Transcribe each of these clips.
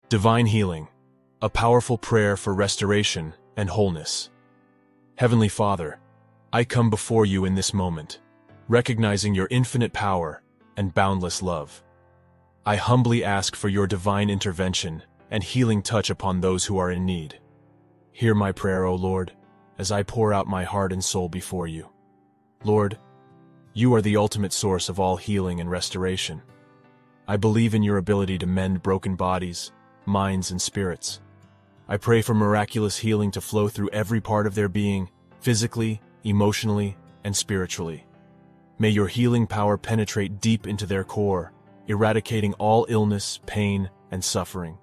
Divine healing, a powerful prayer for restoration and wholeness. Heavenly Father, I come before you in this moment, recognizing your infinite power and boundless love. I humbly ask for your divine intervention and healing touch upon those who are in need. Hear my prayer, O Lord, as I pour out my heart and soul before you. Lord, you are the ultimate source of all healing and restoration. I believe in your ability to mend broken bodies, minds, and spirits. I pray for miraculous healing to flow through every part of their being, physically, emotionally, and spiritually. May your healing power penetrate deep into their core, eradicating all illness, pain, and suffering.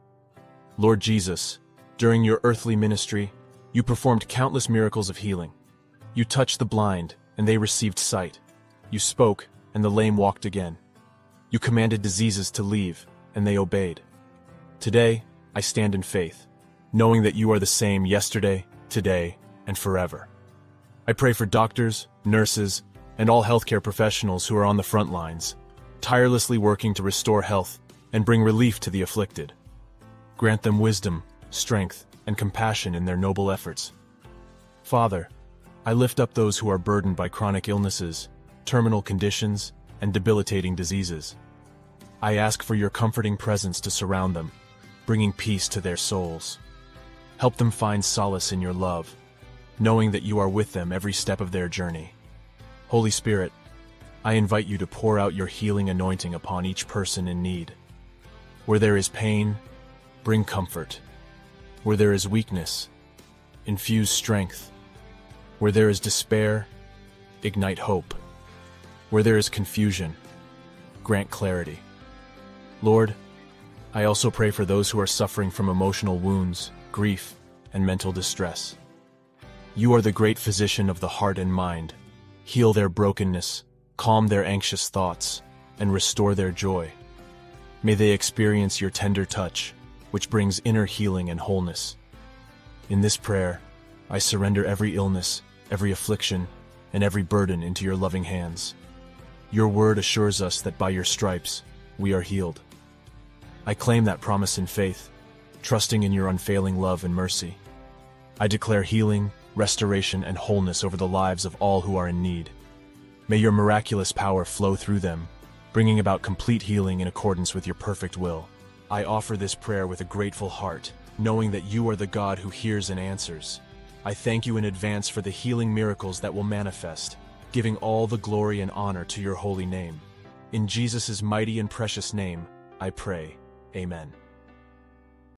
Lord Jesus, during your earthly ministry, you performed countless miracles of healing. You touched the blind, and they received sight. You spoke, and the lame walked again. You commanded diseases to leave, and they obeyed. Today, I stand in faith, knowing that you are the same yesterday, today, and forever. I pray for doctors, nurses, and all healthcare professionals who are on the front lines, tirelessly working to restore health and bring relief to the afflicted. Grant them wisdom, strength, and compassion in their noble efforts. Father, I lift up those who are burdened by chronic illnesses, terminal conditions, and debilitating diseases. I ask for your comforting presence to surround them, bringing peace to their souls. Help them find solace in your love, knowing that you are with them every step of their journey. Holy Spirit, I invite you to pour out your healing anointing upon each person in need. Where there is pain, bring comfort. Where there is weakness, infuse strength. Where there is despair, ignite hope. Where there is confusion, grant clarity. Lord, I also pray for those who are suffering from emotional wounds, grief, and mental distress. You are the great physician of the heart and mind. Heal their brokenness, calm their anxious thoughts, and restore their joy. May they experience your tender touch, which brings inner healing and wholeness. In this prayer, I surrender every illness, every affliction, and every burden into your loving hands. Your word assures us that by your stripes, we are healed. I claim that promise in faith, trusting in your unfailing love and mercy. I declare healing, restoration, and wholeness over the lives of all who are in need. May your miraculous power flow through them, bringing about complete healing in accordance with your perfect will. I offer this prayer with a grateful heart, knowing that you are the God who hears and answers. I thank you in advance for the healing miracles that will manifest, giving all the glory and honor to your holy name. In Jesus' mighty and precious name, I pray. Amen.